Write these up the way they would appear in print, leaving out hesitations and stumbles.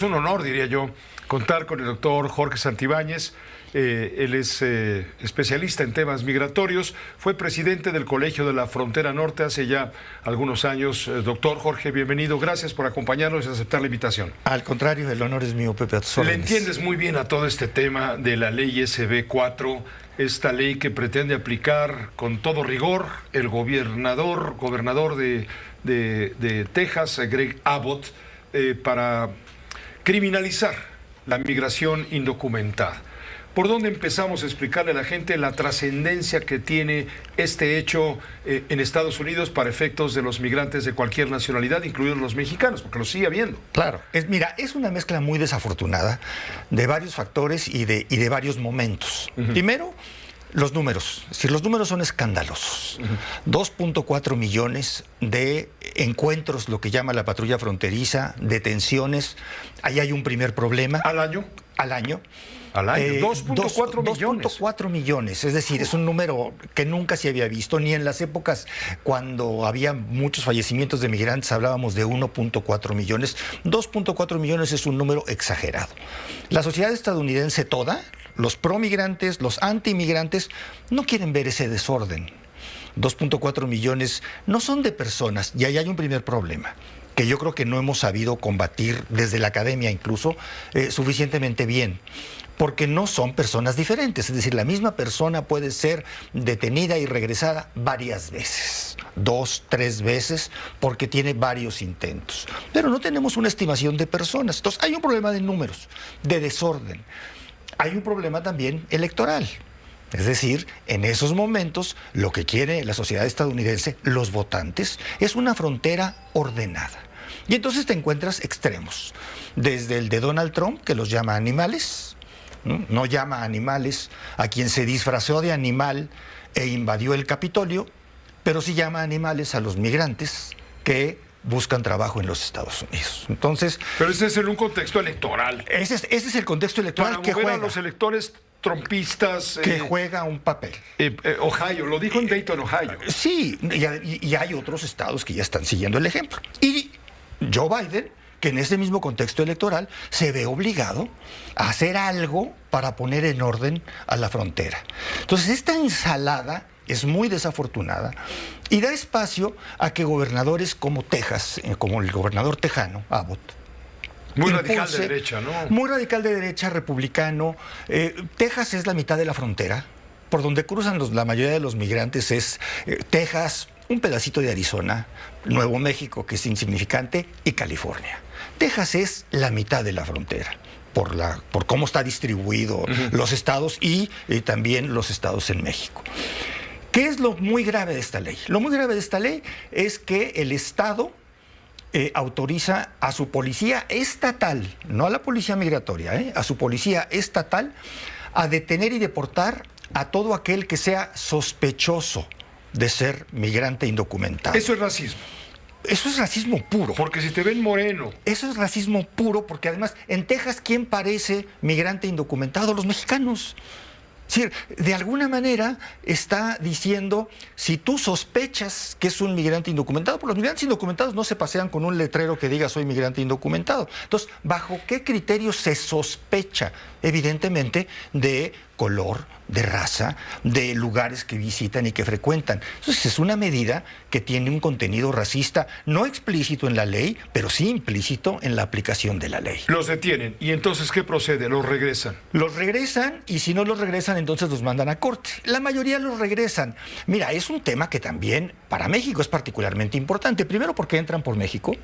Es un honor, diría yo, contar con el doctor Jorge Santibáñez. Él es especialista en temas migratorios, fue presidente del Colegio de la Frontera Norte hace ya algunos años. Doctor Jorge, bienvenido, gracias por acompañarnos y aceptar la invitación. Al contrario, el honor es mío, Pepe, a tus órdenes. Le entiendes muy bien a todo este tema de la ley SB 4, esta ley que pretende aplicar con todo rigor el gobernador de Texas, Greg Abbott, para criminalizar la migración indocumentada. ¿Por dónde empezamos a explicarle a la gente la trascendencia que tiene este hecho en Estados Unidos para efectos de los migrantes de cualquier nacionalidad, incluidos los mexicanos, porque los sigue habiendo? Claro, mira, es una mezcla muy desafortunada de varios factores y de varios momentos. Primero, los números. Es decir, los números son escandalosos. 2.4 millones de encuentros, lo que llama la patrulla fronteriza, detenciones. Ahí hay un primer problema. ¿Al año? Al año. Al año, 2.4 millones. 2.4 millones, es decir, es un número que nunca se había visto, ni en las épocas cuando había muchos fallecimientos de migrantes hablábamos de 1.4 millones. 2.4 millones es un número exagerado. La sociedad estadounidense toda, los promigrantes, los antimigrantes, no quieren ver ese desorden. 2.4 millones no son de personas, y ahí hay un primer problema que yo creo que no hemos sabido combatir desde la academia incluso suficientemente bien. Porque no son personas diferentes, es decir, la misma persona puede ser detenida y regresada varias veces, 2, 3 veces, porque tiene varios intentos. Pero no tenemos una estimación de personas. Entonces hay un problema de números, de desorden. Hay un problema también electoral. Es decir, en esos momentos lo que quiere la sociedad estadounidense, los votantes, es una frontera ordenada. Y entonces te encuentras extremos, desde el de Donald Trump, que los llama animales. No llama animales a quien se disfrazó de animal e invadió el Capitolio, pero sí llama animales a los migrantes que buscan trabajo en los Estados Unidos. Entonces, pero ese es en un contexto electoral. Ese es el contexto electoral para que mover juega. A los electores trumpistas. Que juega un papel. Ohio, lo dijo en Dayton, Ohio. Sí, y hay otros estados que ya están siguiendo el ejemplo. Y Joe Biden, que en ese mismo contexto electoral se ve obligado a hacer algo para poner en orden a la frontera. Entonces, esta ensalada es muy desafortunada y da espacio a que gobernadores como Texas, como el gobernador tejano, Abbott, muy radical de derecha, ¿no? Muy radical de derecha, republicano. Texas es la mitad de la frontera. Por donde cruzan la mayoría de los migrantes es Texas, un pedacito de Arizona, Nuevo México, que es insignificante, y California. Texas es la mitad de la frontera, por cómo está distribuido los estados y también los estados en México. ¿Qué es lo muy grave de esta ley? Lo muy grave de esta ley es que el Estado autoriza a su policía estatal, no a la policía migratoria, a su policía estatal, a detener y deportar a todo aquel que sea sospechoso de ser migrante indocumentado. Eso es racismo. Eso es racismo puro. Porque si te ven moreno. Eso es racismo puro, porque además, en Texas, ¿quién parece migrante indocumentado? Los mexicanos. Es decir, de alguna manera está diciendo, si tú sospechas que es un migrante indocumentado, porque los migrantes indocumentados no se pasean con un letrero que diga soy migrante indocumentado. Entonces, ¿bajo qué criterio se sospecha? Evidentemente, de color, de raza, de lugares que visitan y que frecuentan. Entonces, es una medida que tiene un contenido racista, no explícito en la ley, pero sí implícito en la aplicación de la ley. Los detienen. ¿Y entonces qué procede? ¿Los regresan? Los regresan, y si no los regresan, entonces los mandan a corte. La mayoría los regresan. Mira, es un tema que también para México es particularmente importante. Primero, porque entran por México.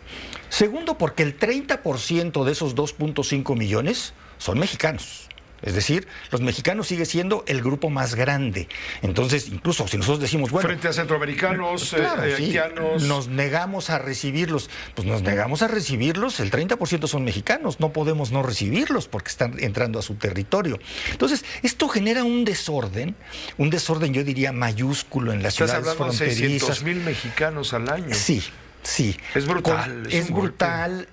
Segundo, porque el 30% de esos 2.5 millones son mexicanos. Es decir, los mexicanos sigue siendo el grupo más grande. Entonces, incluso si nosotros decimos, bueno... Frente a centroamericanos, claro, haitianos... Sí, nos negamos a recibirlos. Pues nos negamos a recibirlos, el 30% son mexicanos. No podemos no recibirlos porque están entrando a su territorio. Entonces, esto genera un desorden yo diría mayúsculo en las ciudades fronterizas. Estás hablando de 600,000 mexicanos al año. Sí. Sí. Es brutal. Es brutal,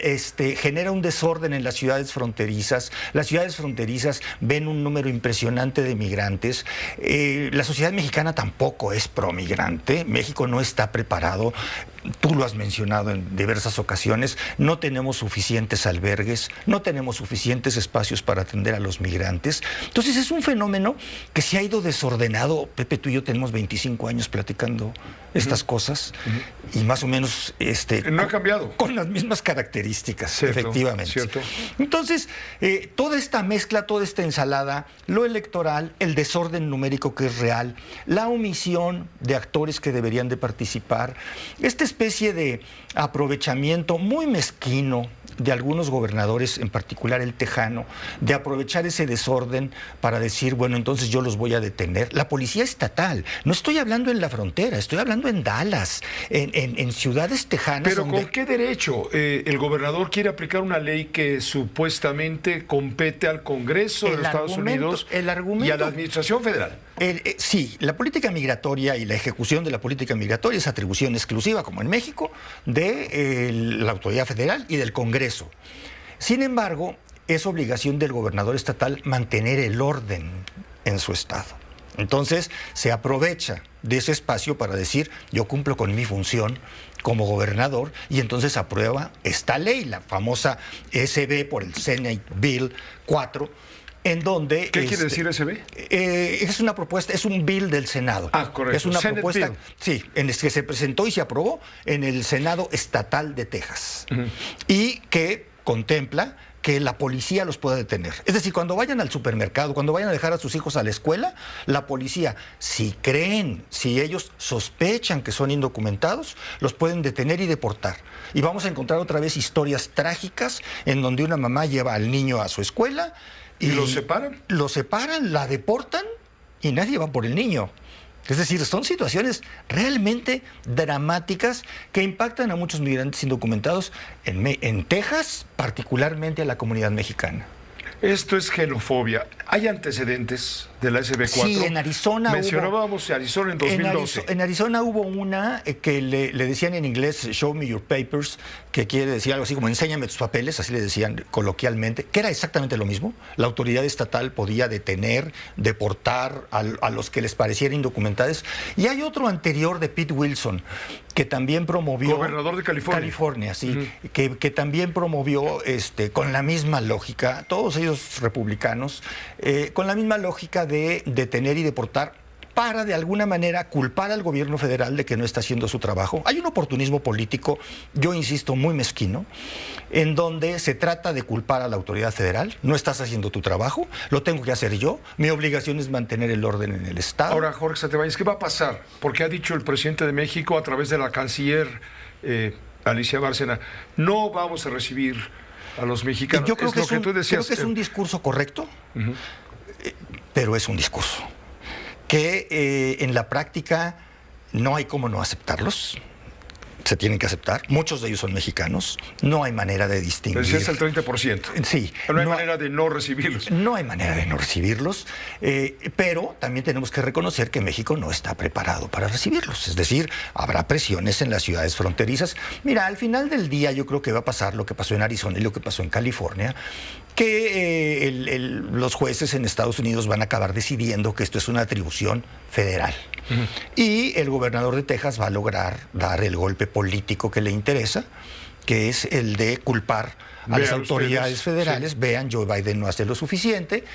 genera un desorden en las ciudades fronterizas. Las ciudades fronterizas ven un número impresionante de migrantes. La sociedad mexicana tampoco es promigrante. México no está preparado. Tú lo has mencionado en diversas ocasiones, no tenemos suficientes albergues, no tenemos suficientes espacios para atender a los migrantes. Entonces es un fenómeno que se ha ido desordenado. Pepe, tú y yo tenemos 25 años platicando estas cosas y más o menos no ha cambiado. Con las mismas características, Cierto, efectivamente. cierto. Entonces, toda esta mezcla, toda esta ensalada, lo electoral, el desorden numérico que es real, la omisión de actores que deberían de participar, esta especie de aprovechamiento muy mezquino de algunos gobernadores, en particular el tejano, de aprovechar ese desorden para decir, bueno, entonces yo los voy a detener. La policía estatal, no estoy hablando en la frontera, estoy hablando en Dallas, en ciudades tejanas. Pero ¿con qué derecho el gobernador quiere aplicar una ley que supuestamente compete al Congreso de los Estados Unidos y a la Administración Federal? Sí, la política migratoria y la ejecución de la política migratoria es atribución exclusiva, como en México, de la autoridad federal y del Congreso. Sin embargo, es obligación del gobernador estatal mantener el orden en su estado. Entonces, se aprovecha de ese espacio para decir, yo cumplo con mi función como gobernador, y entonces aprueba esta ley, la famosa SB por el Senate Bill 4, en donde... ¿Qué quiere decir SB? Es una propuesta, es un bill del Senado. Ah, correcto. Es una Senate propuesta, Bill. sí, en el que se presentó y se aprobó en el Senado Estatal de Texas, y que contempla que la policía los pueda detener. Es decir, cuando vayan al supermercado, cuando vayan a dejar a sus hijos a la escuela, la policía, si ellos sospechan que son indocumentados, los pueden detener y deportar. Y vamos a encontrar otra vez historias trágicas en donde una mamá lleva al niño a su escuela ¿Y lo separan? Lo separan, la deportan y nadie va por el niño. Es decir, son situaciones realmente dramáticas que impactan a muchos migrantes indocumentados en Texas, particularmente a la comunidad mexicana. Esto es xenofobia. ¿Hay antecedentes de la SB4? Sí, en Arizona Mencionábamos Arizona en 2012. En Arizona hubo una que le decían en inglés, show me your papers, que quiere decir algo así como enséñame tus papeles, así le decían coloquialmente, que era exactamente lo mismo. La autoridad estatal podía detener, deportar a los que les pareciera indocumentados. Y hay otro anterior de Pete Wilson, que también promovió... Gobernador de California. California, sí. Que también promovió con la misma lógica, todos ellos republicanos, con la misma lógica de detener y deportar para de alguna manera culpar al gobierno federal de que no está haciendo su trabajo. Hay un oportunismo político, yo insisto, muy mezquino, en donde se trata de culpar a la autoridad federal. No estás haciendo tu trabajo, lo tengo que hacer yo. Mi obligación es mantener el orden en el Estado. Ahora, Jorge Santibáñez, ¿qué va a pasar? Porque ha dicho el presidente de México a través de la canciller Alicia Bárcena, no vamos a recibir a los mexicanos. Yo creo que, creo que es un discurso correcto, pero es un discurso que en la práctica no hay cómo no aceptarlos. Se tienen que aceptar. Muchos de ellos son mexicanos. No hay manera de distinguir. Pero si es el 30%. Sí. No hay manera de no recibirlos. No hay manera de no recibirlos. Pero también tenemos que reconocer que México no está preparado para recibirlos. Es decir, habrá presiones en las ciudades fronterizas. Mira, al final del día yo creo que va a pasar lo que pasó en Arizona y lo que pasó en California, que los jueces en Estados Unidos van a acabar decidiendo que esto es una atribución federal. Y el gobernador de Texas va a lograr dar el golpe político que le interesa, que es el de culpar a las autoridades federales. Sí. Vean, Joe Biden no hace lo suficiente,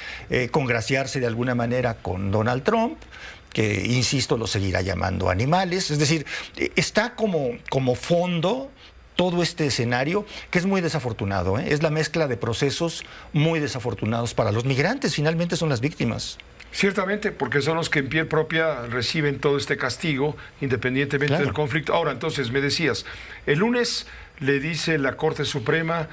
congraciarse de alguna manera con Donald Trump, que, insisto, lo seguirá llamando animales. Es decir, está como fondo todo este escenario, que es muy desafortunado, ¿eh? Es la mezcla de procesos muy desafortunados para los migrantes. Finalmente son las víctimas. Ciertamente, porque son los que en piel propia reciben todo este castigo, independientemente del conflicto. Ahora, entonces, me decías, el lunes le dice la Corte Suprema,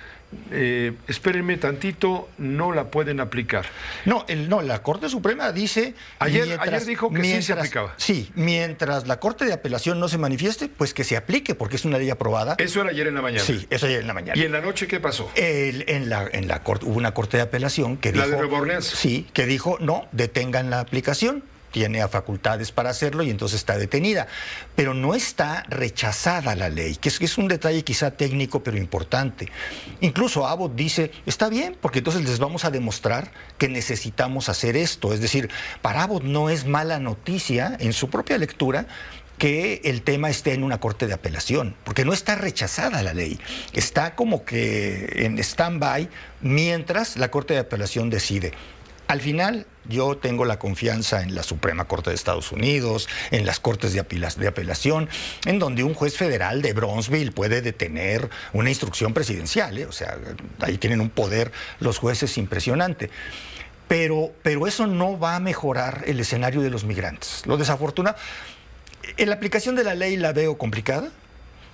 espérenme tantito, no la pueden aplicar. No, la Corte Suprema dice... Ayer dijo que sí se aplicaba. Sí, mientras la Corte de Apelación no se manifieste, pues que se aplique, porque es una ley aprobada. Eso era ayer en la mañana. Sí, eso ayer en la mañana. ¿Y en la noche qué pasó? En la corte, hubo una Corte de Apelación que dijo... ¿La de Nueva Orleans? Sí, que dijo, no, detengan la aplicación. Tiene a facultades para hacerlo y entonces está detenida. Pero no está rechazada la ley, que es un detalle quizá técnico, pero importante. Incluso Abbott dice, está bien, porque entonces les vamos a demostrar que necesitamos hacer esto. Es decir, para Abbott no es mala noticia, en su propia lectura, que el tema esté en una corte de apelación, porque no está rechazada la ley, está como que en stand-by mientras la corte de apelación decide. Al final, yo tengo la confianza en la Suprema Corte de Estados Unidos, en las cortes de apelación, en donde un juez federal de Bronzeville puede detener una instrucción presidencial, ¿eh? O sea, ahí tienen un poder los jueces impresionante. Pero eso no va a mejorar el escenario de los migrantes. Lo desafortunado, en la aplicación de la ley la veo complicada.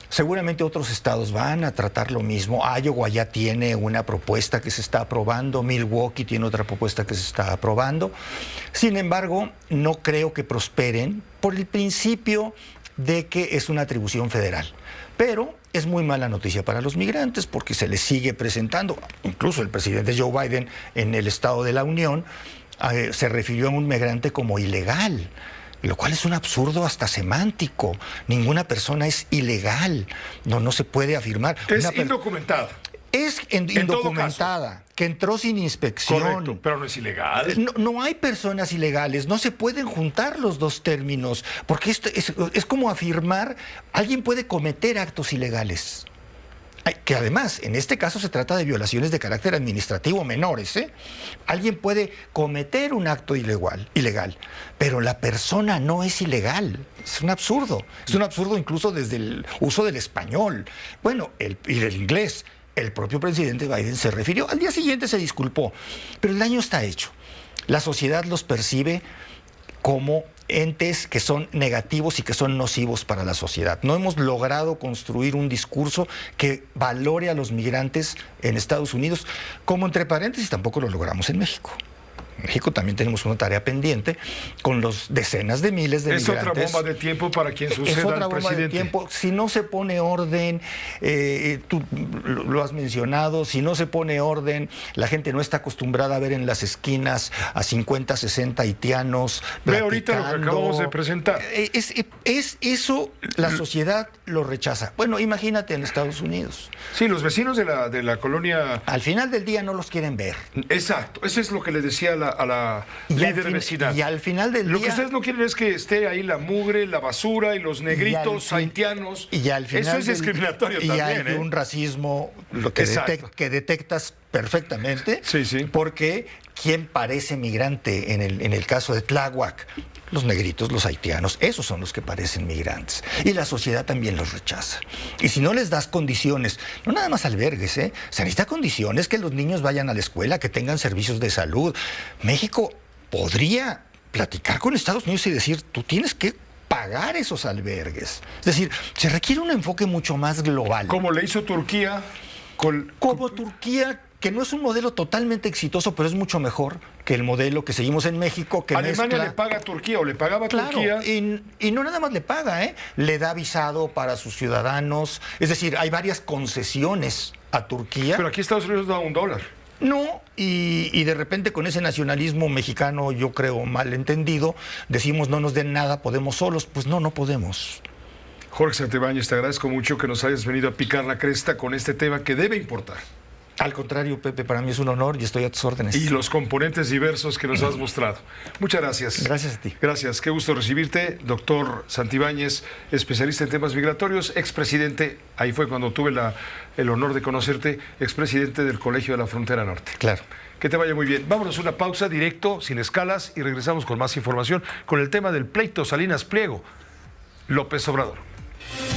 Seguramente otros estados van a tratar lo mismo. Iowa ya tiene una propuesta que se está aprobando, Milwaukee tiene otra propuesta que se está aprobando. Sin embargo, no creo que prosperen por el principio de que es una atribución federal. Pero es muy mala noticia para los migrantes porque se les sigue presentando, incluso el presidente Joe Biden en el Estado de la Unión se refirió a un migrante como ilegal, lo cual es un absurdo hasta semántico. Ninguna persona es ilegal, no se puede afirmar. Es indocumentada. Es indocumentada, que entró sin inspección. Correcto, pero no es ilegal. No hay personas ilegales, no se pueden juntar los dos términos, porque esto es como afirmar, alguien puede cometer actos ilegales. Que además, en este caso se trata de violaciones de carácter administrativo menores, ¿eh? Alguien puede cometer un acto ilegal, pero la persona no es ilegal. Es un absurdo. Es un absurdo incluso desde el uso del español. Bueno, y del inglés. El propio presidente Biden se refirió. Al día siguiente se disculpó. Pero el daño está hecho. La sociedad los percibe como entes que son negativos y que son nocivos para la sociedad. No hemos logrado construir un discurso que valore a los migrantes en Estados Unidos, como entre paréntesis tampoco lo logramos en México. En México también tenemos una tarea pendiente con los decenas de miles de migrantes. Es otra bomba de tiempo para quien suceda al presidente. Es otra bomba de tiempo. Si no se pone orden, tú lo has mencionado, si no se pone orden, la gente no está acostumbrada a ver en las esquinas a 50, 60 haitianos platicando. Ve ahorita lo que acabamos de presentar. Es eso, la sociedad lo rechaza. Bueno, imagínate en Estados Unidos. Sí, los vecinos de la colonia... Al final del día no los quieren ver. Exacto, eso es lo que le decía a la líder vecinal. Y al final del día... Lo que ustedes no quieren es que esté ahí la mugre, la basura y los negritos haitianos. Y al final eso es discriminatorio también. Y hay un racismo que detectas perfectamente. Sí, sí. Porque ¿quién parece migrante en el caso de Tláhuac? Los negritos, los haitianos, esos son los que parecen migrantes. Y la sociedad también los rechaza. Y si no les das condiciones, no nada más albergues, se necesita condiciones, que los niños vayan a la escuela, que tengan servicios de salud. México podría platicar con Estados Unidos y decir, tú tienes que pagar esos albergues. Es decir, se requiere un enfoque mucho más global. Como le hizo Turquía. Como Turquía, que no es un modelo totalmente exitoso, pero es mucho mejor que el modelo que seguimos en México. Que Alemania le paga a Turquía o le pagaba a Turquía. Y no nada más le paga, le da visado para sus ciudadanos. Es decir, hay varias concesiones a Turquía. Pero aquí Estados Unidos da $1. No, y de repente con ese nacionalismo mexicano, yo creo mal entendido, decimos no nos den nada, podemos solos. Pues no podemos. Jorge Santibáñez, te agradezco mucho que nos hayas venido a picar la cresta con este tema que debe importar. Al contrario, Pepe, para mí es un honor y estoy a tus órdenes. Y los componentes diversos que nos has mostrado. Muchas gracias. Gracias a ti. Gracias, qué gusto recibirte. Doctor Santibáñez, especialista en temas migratorios, expresidente, ahí fue cuando tuve el honor de conocerte, expresidente del Colegio de la Frontera Norte. Claro. Que te vaya muy bien. Vámonos a una pausa directo, sin escalas, y regresamos con más información con el tema del pleito Salinas Pliego. López Obrador.